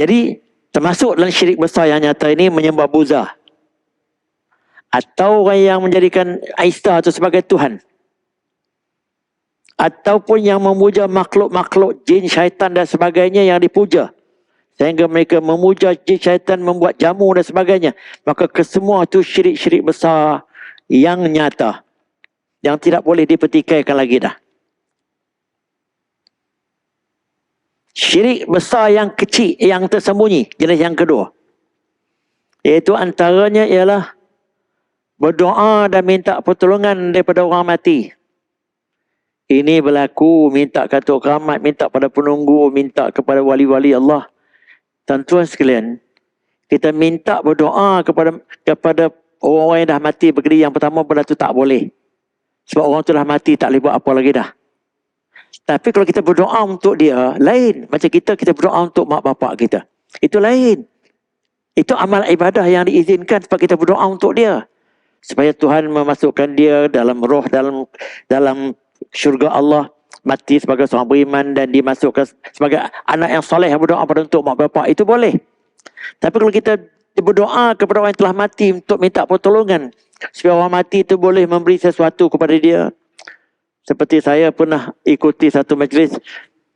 Jadi termasuk dalam syirik besar yang nyata ini menyembah buza. Atau orang yang menjadikan Aisyah itu sebagai Tuhan. Ataupun yang memuja makhluk-makhluk jin, syaitan dan sebagainya yang dipuja. Sehingga mereka memuja jin, syaitan, membuat jamu dan sebagainya. Maka kesemua itu syirik-syirik besar yang nyata. Yang tidak boleh dipertikaikan lagi dah. Syirik besar yang kecil, yang tersembunyi, jenis yang kedua. Iaitu antaranya ialah berdoa dan minta pertolongan daripada orang mati. Ini berlaku, minta kata keramat, minta pada penunggu, minta kepada wali-wali Allah. Tuan-tuan sekalian, kita minta berdoa kepada orang-orang yang dah mati perkara yang pertama, benda tu tak boleh. Sebab orang tu dah mati, tak boleh buat apa lagi dah. Tapi kalau kita berdoa untuk dia, lain. Macam kita berdoa untuk mak bapak kita. Itu lain. Itu amal ibadah yang diizinkan sebab kita berdoa untuk dia. Supaya Tuhan memasukkan dia dalam roh, dalam syurga Allah, mati sebagai seorang beriman dan dimasukkan sebagai anak yang soleh yang berdoa pada untuk mak bapak, itu boleh. Tapi kalau kita berdoa kepada orang yang telah mati untuk minta pertolongan supaya orang mati itu boleh memberi sesuatu kepada dia. Seperti saya pernah ikuti satu majlis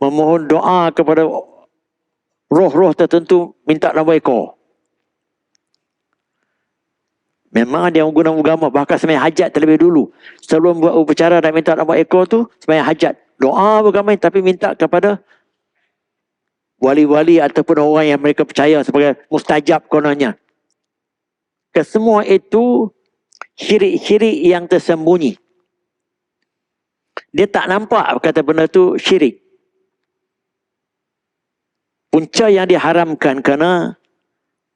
memohon doa kepada roh-roh tertentu minta nombor ekor. Memang dia guna agama, bahkan sembahyang hajat terlebih dulu. Sebelum buat upacara dan minta nombor ekor tu, sembahyang hajat. Doa bergamai tapi minta kepada wali-wali ataupun orang yang mereka percaya sebagai mustajab kononnya. Kesemua itu syirik-syirik yang tersembunyi. Dia tak nampak kata benda tu syirik. Punca yang diharamkan kerana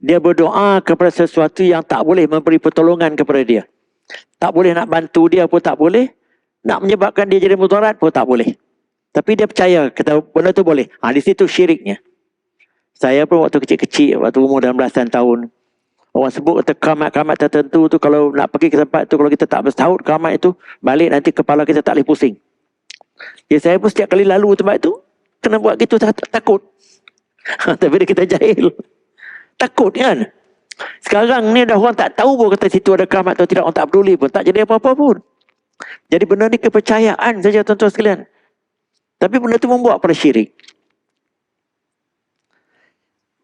dia berdoa kepada sesuatu yang tak boleh memberi pertolongan kepada dia. Tak boleh nak bantu dia pun tak boleh. Nak menyebabkan dia jadi mudarat pun tak boleh. Tapi dia percaya kata benda tu boleh. Di situ syiriknya. Saya pun waktu kecil-kecil, waktu umur 16 tahun, orang sebut kata keramat-keramat tertentu tu, kalau nak pergi ke tempat tu, kalau kita tak bersahut keramat itu, balik nanti kepala kita tak boleh pusing. Ya, saya pun setiap kali lalu tempat tu, kena buat gitu takut. Tapi dia kita jahil. Takut kan? Sekarang ni dah orang tak tahu pun kata situ ada keramat atau tidak, orang tak peduli pun, tak jadi apa-apa pun. Jadi benda ni kepercayaan saja tuan-tuan sekalian. Tapi benda tu membuat pada syirik.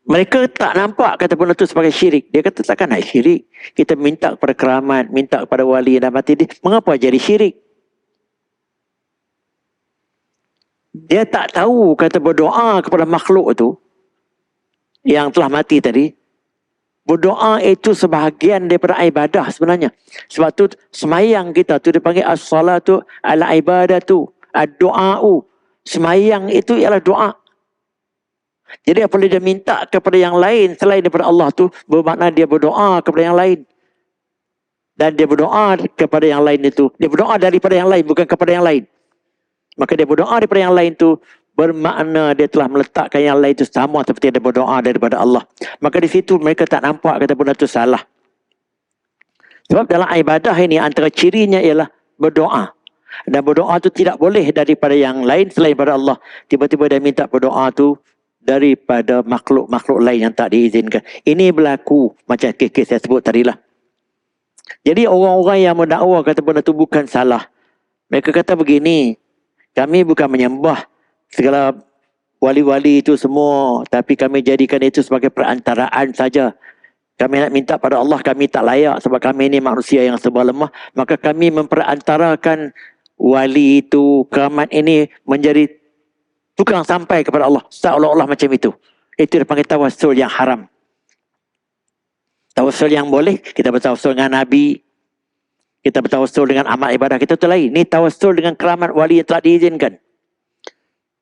Mereka tak nampak kata benda tu sebagai syirik. Dia kata takkan nak syirik. Kita minta kepada keramat, minta kepada wali yang dah mati dia. Mengapa jadi syirik? Dia tak tahu kata berdoa kepada makhluk tu yang telah mati tadi. Berdoa itu sebahagian daripada ibadah sebenarnya. Sebab tu semayang kita tu dipanggil as-salatu al-ibadatu ad-du'a'u. Semayang itu ialah doa. Jadi apabila dia minta kepada yang lain selain daripada Allah tu, bermakna dia berdoa kepada yang lain. Dan dia berdoa kepada yang lain itu. Dia berdoa daripada yang lain, bukan kepada yang lain. Maka dia berdoa daripada yang lain tu, bermakna dia telah meletakkan yang lain itu sama seperti dia berdoa daripada Allah. Maka di situ mereka tak nampak kata benda itu salah. Sebab dalam ibadah ini antara cirinya ialah berdoa. Dan berdoa tu tidak boleh daripada yang lain selain daripada Allah. Tiba-tiba dia minta berdoa tu daripada makhluk-makhluk lain yang tak diizinkan. Ini berlaku macam kes-kes saya sebut tadilah. Jadi orang-orang yang mendakwa kata benda itu bukan salah. Mereka kata begini, kami bukan menyembah segala wali-wali itu semua, tapi kami jadikan itu sebagai perantaraan saja. Kami nak minta pada Allah, kami tak layak sebab kami ini manusia yang serba lemah. Maka kami memperantarakan wali itu, keramat ini menjadi tukang sampai kepada Allah. Seolah-olah macam itu. Itu dipanggil tawassul yang haram. Tawassul yang boleh, kita bertawassul dengan Nabi. Kita bertawassul dengan amal ibadah kita tu lain. Ini tawassul dengan keramat wali yang telah diizinkan.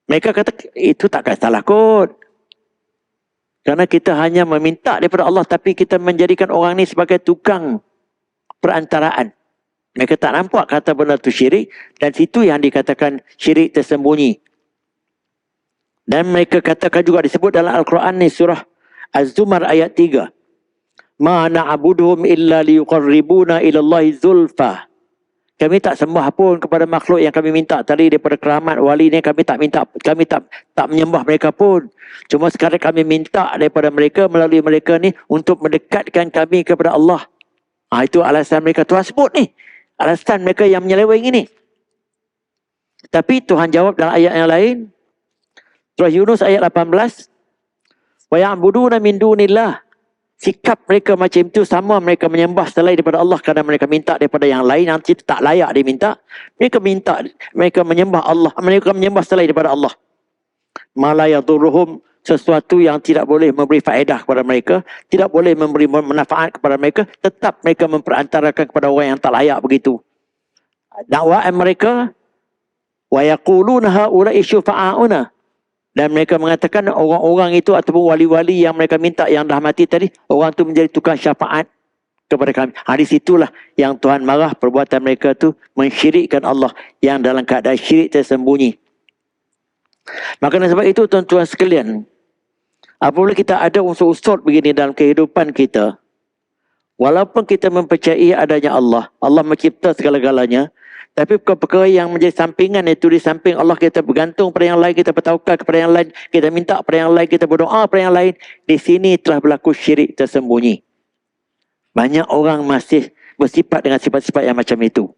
Mereka kata, itu takkan salah kot. Kerana kita hanya meminta daripada Allah, tapi kita menjadikan orang ni sebagai tukang perantaraan. Mereka tak nampak kata benda tu syirik. Dan situ yang dikatakan syirik tersembunyi. Dan mereka katakan juga disebut dalam Al-Quran ni surah Az-Zumar ayat 3. Ma na'buduhum illa liyuqarribuna ilallahi zulfa. Kami tak sembah pun kepada makhluk yang kami minta tadi daripada keramat wali ni, kami tak minta, kami tak menyembah mereka pun. Cuma sekarang kami minta daripada mereka melalui mereka ni untuk mendekatkan kami kepada Allah. Itu alasan mereka. Tuhan sebut ni. Alasan mereka yang menyeleweng ini. Tapi Tuhan jawab dalam ayat yang lain. Surah Yunus ayat 18. Wa ya'buduna min dunillah. Sikap mereka macam itu sama mereka menyembah selain daripada Allah kerana mereka minta daripada yang lain yang tak layak diminta. Mereka menyembah Allah, mereka menyembah selain daripada Allah. Ma la yadurruhum, sesuatu yang tidak boleh memberi faedah kepada mereka, tidak boleh memberi manfaat kepada mereka, tetap mereka memperantarakan kepada orang yang tak layak begitu. Dakwaan mereka wa yaquluna haula'i syufa'auna. Dan mereka mengatakan orang-orang itu ataupun wali-wali yang mereka minta yang dah mati tadi, orang tu menjadi tukang syafaat kepada kami. Di situlah yang Tuhan marah perbuatan mereka tu mensyirikkan Allah yang dalam keadaan syirik tersembunyi. Maka sebab itu tuan-tuan sekalian, apabila kita ada unsur-unsur begini dalam kehidupan kita, walaupun kita mempercayai adanya Allah, Allah mencipta segala-galanya, tapi perkara yang menjadi sampingan itu di samping Allah, kita bergantung pada yang lain, kita bertawakal kepada yang lain, kita minta pada yang lain, kita berdoa pada yang lain. Di sini telah berlaku syirik tersembunyi. Banyak orang masih bersifat dengan sifat-sifat yang macam itu.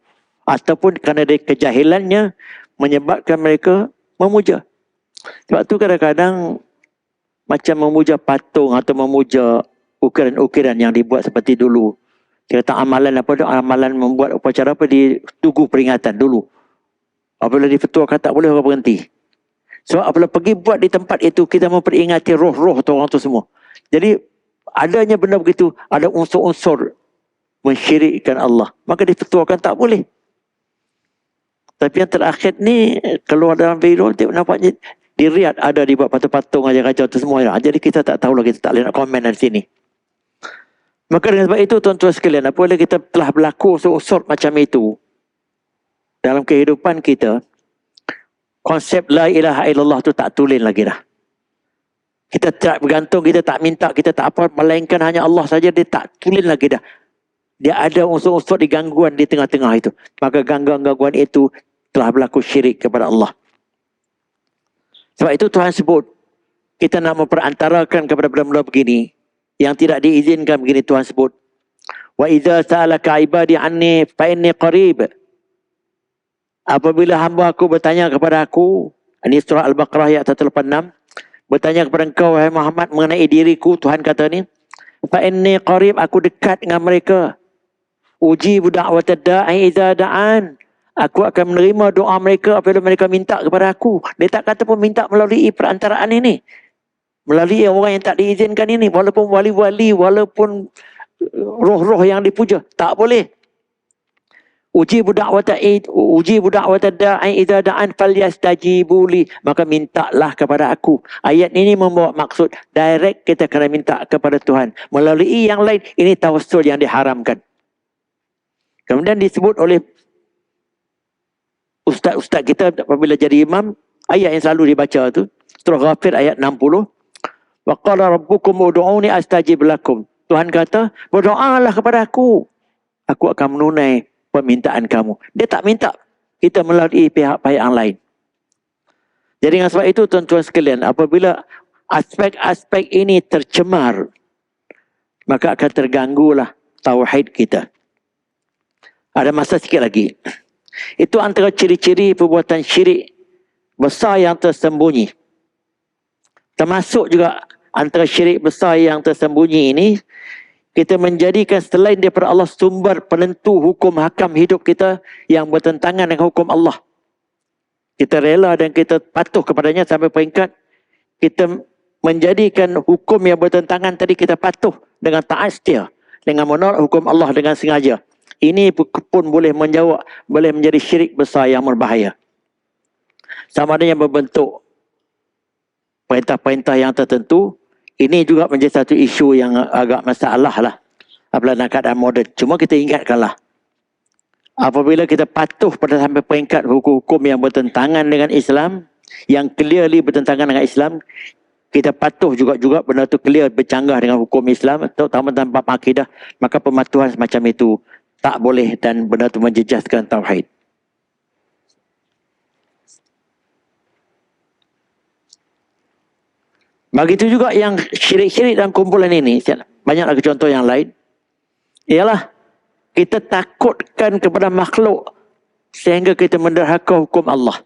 Ataupun kerana dari kejahilannya menyebabkan mereka memuja. Sebab tu kadang-kadang macam memuja patung atau memuja ukiran-ukiran yang dibuat seperti dulu. Dia kata amalan apa tu? Amalan membuat upacara apa, di tugu peringatan dulu. Apabila difetuakan tak boleh, orang berhenti. So apabila pergi buat di tempat itu, kita memperingati roh-roh tu orang tu semua. Jadi adanya benda begitu, ada unsur-unsur mensyirikkan Allah, maka difetuakan tak boleh. Tapi yang terakhir ni keluar dalam video, nampaknya di Riyadh ada dibuat patung-patung aja kacau tu semua. Jadi kita tak tahulah, kita tak boleh nak komen dari sini. Maka dengan sebab itu tuan-tuan sekalian, apabila kita telah berlaku unsur macam itu dalam kehidupan kita, konsep la ilaha illallah tu tak tulen lagi dah. Kita tak bergantung, kita tak minta, kita tak apa, melainkan hanya Allah saja, dia tak tulen lagi dah. Dia ada unsur-unsur di gangguan di tengah-tengah itu. Maka gangguan-gangguan itu telah berlaku syirik kepada Allah. Sebab itu Tuhan sebut, kita nak memperantarakan kepada benda-benda begini yang tidak diizinkan begini. Tuhan sebut, wa idza sa'alaka ibadi anni fa inni qarib. Apabila hamba aku bertanya kepada aku, ini surah Al-Baqarah ayat 186, bertanya kepada engkau wahai Muhammad mengenai diriku, Tuhan kata ni, fa inni qarib, aku dekat dengan mereka. Ujibu da'watad da'i idza da'an. Aku akan menerima doa mereka apabila mereka minta kepada aku. Dia tak kata pun minta melalui perantaraan ini, melalui orang yang tak diizinkan ini, walaupun wali-wali, walaupun roh-roh yang dipuja, tak boleh. Ujibu da'watad da'i idza da'an falyastajibu li, maka mintalah kepada aku. Ayat ini membawa maksud direct kita kena minta kepada Tuhan. Melalui yang lain, ini tawassul yang diharamkan. Kemudian disebut oleh ustaz-ustaz kita apabila jadi imam, ayat yang selalu dibaca tu, surah Ghafir ayat 60. Wa qala rabbukum ud'uni astajib lakum. Tuhan kata, berdoalah kepada aku akan menunai permintaan kamu. Dia tak minta kita melalui pihak-pihak yang lain. Jadi dengan sebab itu tuan-tuan sekalian, apabila aspek-aspek ini tercemar, maka akan terganggulah tauhid kita. Ada masa sikit lagi. Itu antara ciri-ciri perbuatan syirik besar yang tersembunyi. Termasuk juga antara syirik besar yang tersembunyi ini, kita menjadikan selain daripada Allah sumber penentu hukum hakam hidup kita yang bertentangan dengan hukum Allah. Kita rela dan kita patuh kepadanya sampai peringkat kita menjadikan hukum yang bertentangan tadi kita patuh dengan taat setia, dengan menolak hukum Allah dengan sengaja. Ini pun boleh menjawab, boleh menjadi syirik besar yang berbahaya. Sama ada yang berbentuk perintah-perintah yang tertentu, ini juga menjadi satu isu yang agak masalah lah apabila dalam keadaan moden. Cuma kita ingatkanlah, apabila kita patuh pada sampai peringkat hukum-hukum yang bertentangan dengan Islam, yang clearly bertentangan dengan Islam, kita patuh juga benda tu clear bercanggah dengan hukum Islam, terutama dalam bab akidah, maka pematuhan semacam itu tak boleh dan benda tu menjejaskan tauhid. Begitu juga yang syirik-syirik dalam kumpulan ini, banyak lagi contoh yang lain, ialah kita takutkan kepada makhluk sehingga kita menderhaka hukum Allah.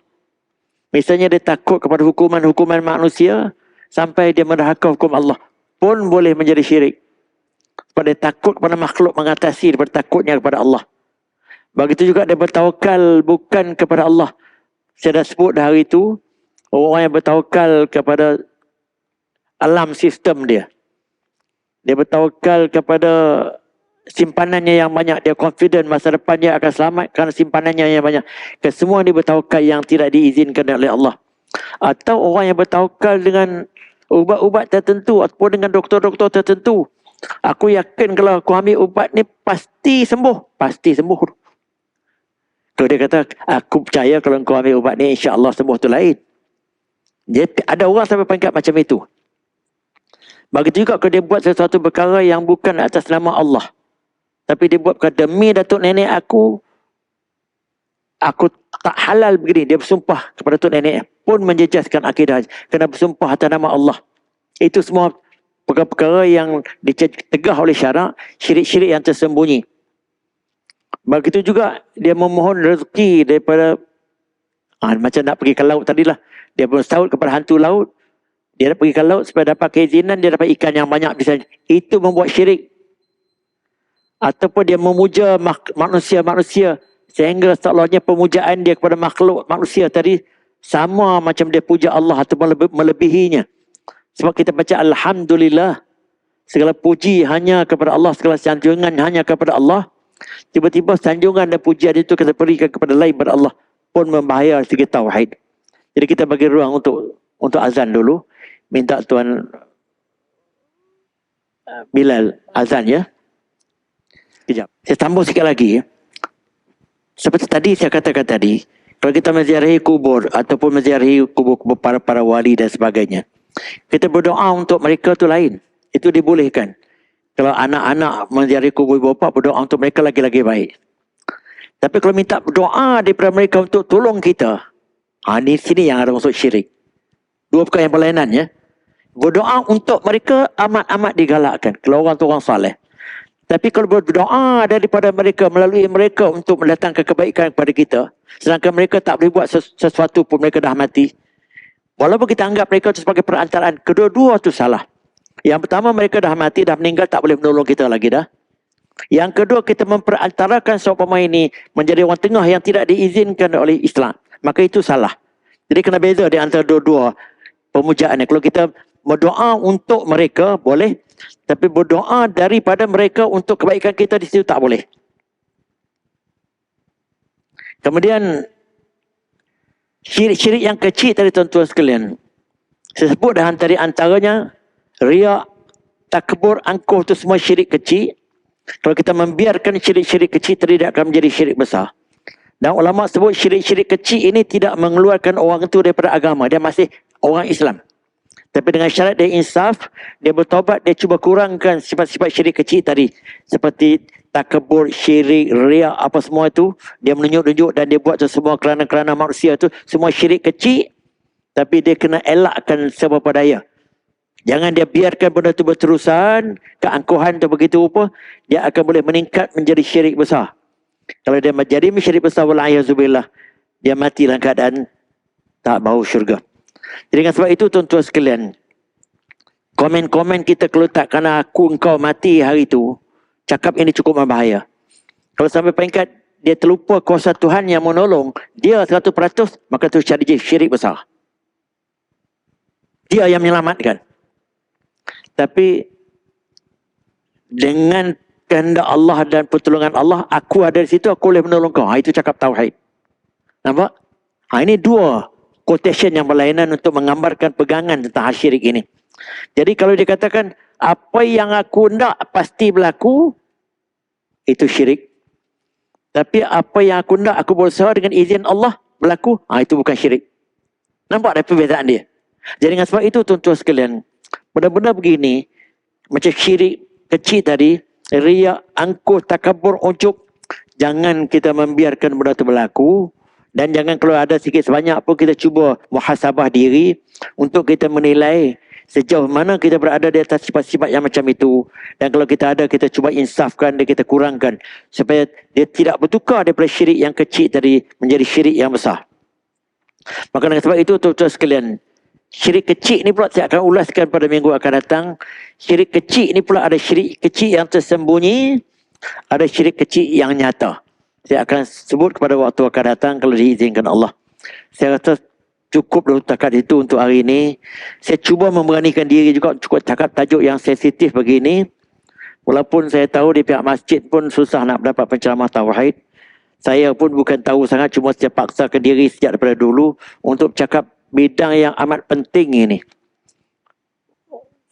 Misalnya dia takut kepada hukuman-hukuman manusia sampai dia menderhaka hukum Allah, pun boleh menjadi syirik. Sebab dia takut kepada makhluk mengatasi daripada takutnya kepada Allah. Begitu juga dia bertawakal bukan kepada Allah. Saya dah sebut dah hari itu, orang yang bertawakal kepada alam sistem dia. Dia bertawakal kepada simpanannya yang banyak. Dia confident masa depan dia akan selamat kerana simpanannya yang banyak. Kesemua dia bertawakal yang tidak diizinkan oleh Allah. Atau orang yang bertawakal dengan ubat-ubat tertentu ataupun dengan doktor-doktor tertentu. Aku yakin kalau aku ambil ubat ni pasti sembuh. Pasti sembuh. Kalau dia kata, aku percaya kalau kau ambil ubat ni insya-Allah sembuh, tu lain. Dia, ada orang sampai peringkat macam itu. Begitu juga kalau dia buat sesuatu perkara yang bukan atas nama Allah, tapi dia buat demi datuk nenek aku tak halal begini. Dia bersumpah kepada datuk nenek, pun menjejaskan akidah. Kena bersumpah atas nama Allah. Itu semua perkara-perkara yang ditegah oleh syarak, syirik-syirik yang tersembunyi. Begitu juga dia memohon rezeki daripada macam nak pergi ke laut tadilah. Dia bersaut kepada hantu laut. Dia pergi ke laut supaya dapat keizinan, dia dapat ikan yang banyak misalnya. Itu membuat syirik. Ataupun dia memuja manusia-manusia sehingga seolah-olahnya pemujaan dia kepada makhluk manusia tadi sama macam dia puja Allah ataupun melebihinya. Sebab kita baca Alhamdulillah, segala puji hanya kepada Allah, segala sanjungan hanya kepada Allah. Tiba-tiba sanjungan dan pujian itu kita berikan kepada lain daripada Allah pun membahaya segi tauhid. Jadi kita bagi ruang untuk azan dulu. Minta Tuan Bilal azan ya. Kejap. Saya tambah sikit lagi. Seperti tadi saya katakan tadi, kalau kita menziarahi kubur ataupun menziarahi kubur-kubur para wali dan sebagainya, kita berdoa untuk mereka tu lain. Itu dibolehkan. Kalau anak-anak menziarahi kubur ibu bapa, berdoa untuk mereka lagi-lagi baik. Tapi kalau minta doa daripada mereka untuk tolong kita, di sini yang ada maksud syirik. Dua perkara yang berlainan ya. Berdoa untuk mereka amat-amat digalakkan. Kalau orang tu orang saleh. Tapi kalau berdoa daripada mereka, melalui mereka untuk mendatangkan kebaikan kepada kita, sedangkan mereka tak boleh buat sesuatu pun, mereka dah mati. Walaupun kita anggap mereka itu sebagai perantaraan, kedua-dua itu salah. Yang pertama, mereka dah mati, dah meninggal, tak boleh menolong kita lagi dah. Yang kedua, kita memperantarakan seumpama ini menjadi orang tengah yang tidak diizinkan oleh Islam. Maka itu salah. Jadi kena beza di antara dua-dua pemujaan. Kalau kita berdoa untuk mereka, boleh. Tapi berdoa daripada mereka untuk kebaikan kita di situ tak boleh. Kemudian, syirik-syirik yang kecil tadi tuan-tuan sekalian. Saya sebut dah antaranya, riak, takbur, angkuh itu semua syirik kecil. Kalau kita membiarkan syirik-syirik kecil, tidak akan menjadi syirik besar. Dan ulama sebut syirik-syirik kecil ini tidak mengeluarkan orang itu daripada agama. Dia masih orang Islam. Tapi dengan syarat dia insaf, dia bertaubat, dia cuba kurangkan sifat-sifat syirik kecil tadi. Seperti takabur, syirik, riak, apa semua itu. Dia menunjuk-nunjuk dan dia buat semua kerana manusia itu. Semua syirik kecil. Tapi dia kena elakkan seberapa daya. Jangan dia biarkan benda itu berterusan. Keangkuhan itu begitu rupa. Dia akan boleh meningkat menjadi syirik besar. Kalau dia menjadi syirik besar, wala'ayazubillah, dia mati dalam keadaan tak bau syurga. Jadi dengan sebab itu tuan-tuan sekalian, komen-komen kita kalau tak kerana aku engkau mati hari itu, cakap ini cukup berbahaya. Kalau sampai peringkat dia terlupa kuasa Tuhan yang menolong, dia 100%, maka itu jadi syirik besar. Dia yang menyelamatkan. Tapi dengan kehendak Allah dan pertolongan Allah, aku ada di situ, aku boleh menolong kau. Itu cakap tauhid. Nampak? Ini dua quotation yang berlainan untuk menggambarkan pegangan tentang syirik ini. Jadi kalau dikatakan apa yang aku nak pasti berlaku, itu syirik. Tapi apa yang aku nak, aku berusaha dengan izin Allah berlaku, itu bukan syirik. Nampak ada perbezaan dia. Jadi dengan sebab itu tuan-tuan sekalian, benar-benar begini, macam syirik kecil tadi, riak, angkuh, takabur, ujub, jangan kita membiarkan benda itu berlaku. Dan jangan kalau ada sikit sebanyak pun kita cuba muhasabah diri untuk kita menilai sejauh mana kita berada di atas sifat-sifat yang macam itu. Dan kalau kita ada, kita cuba insafkan dan kita kurangkan. Supaya dia tidak bertukar daripada syirik yang kecil tadi menjadi syirik yang besar. Maka dengan sebab itu tuan-tuan sekalian, syirik kecil ni pula saya akan ulaskan pada minggu akan datang. Syirik kecil ni pula ada syirik kecil yang tersembunyi, ada syirik kecil yang nyata. Saya akan sebut kepada waktu akan datang kalau diizinkan Allah. Saya rasa cukup dulu takat itu untuk hari ini. Saya cuba memberanikan diri juga cukup cakap tajuk yang sensitif begini. Walaupun saya tahu di pihak masjid pun susah nak mendapat penceramah tauhid. Saya pun bukan tahu sangat, cuma saya paksakan diri sejak daripada dulu untuk cakap bidang yang amat penting ini.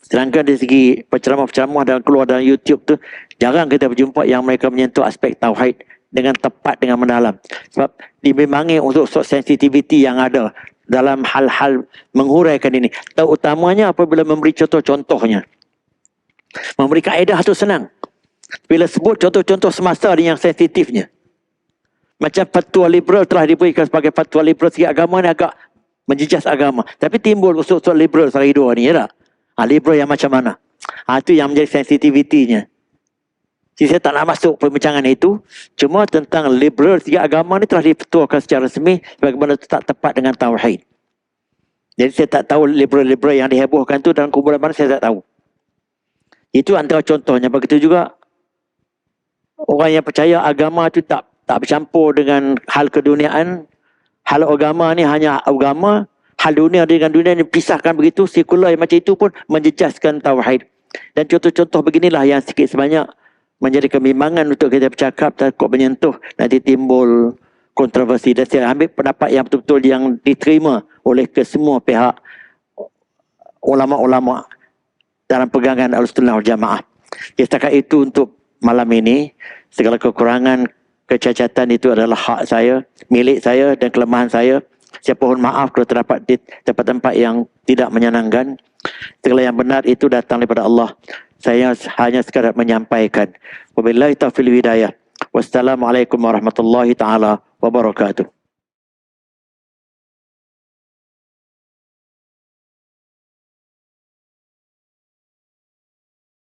Sedangkan dari segi penceramah-penceramah dan keluar dalam YouTube tu, jarang kita berjumpa yang mereka menyentuh aspek tauhid dengan tepat, dengan mendalam. Sebab dibimbangi untuk sensitiviti yang ada dalam hal-hal menghuraikan ini. Terutamanya apabila memberi contoh-contohnya. Memberi kaedah itu senang. Bila sebut contoh-contoh semasa yang sensitifnya. Macam fatwa liberal telah diberikan sebagai fatwa liberal, segi agama ni agak menjejas agama. Tapi timbul usul-usul liberal sehari dua ni, ya tak? Liberal yang macam mana? Itu yang menjadi sensitivitinya. Jadi saya tak nak masuk perbincangan itu. Cuma tentang liberal segi agama ni telah dipetuakan secara resmi sebagaimana tak tepat dengan tauhid. Jadi saya tak tahu liberal-liberal yang dihebohkan tu dalam kumpulan mana, saya tak tahu. Itu antara contohnya. Begitu juga orang yang percaya agama tu tak bercampur dengan hal keduniaan. Hal agama ni hanya agama, hal dunia dengan dunia ni pisahkan begitu, sekular yang macam itu pun menjejaskan tauhid. Dan contoh-contoh beginilah yang sikit sebanyak menjadi kebimbangan untuk kita bercakap, takut menyentuh, nanti timbul kontroversi. Dan saya ambil pendapat yang betul-betul yang diterima oleh kesemua pihak ulama-ulama dalam pegangan Ahlussunnah wal Jamaah. Setakat itu untuk malam ini. Segala kekurangan, kecacatan itu adalah hak saya, milik saya dan kelemahan saya. Saya mohon maaf kalau terdapat di tempat-tempat yang tidak menyenangkan. Segala yang benar itu datang daripada Allah. Saya hanya sekadar menyampaikan. Wabillahi taufiq wal hidayah. Wassalamualaikum warahmatullahi taala wabarakatuh.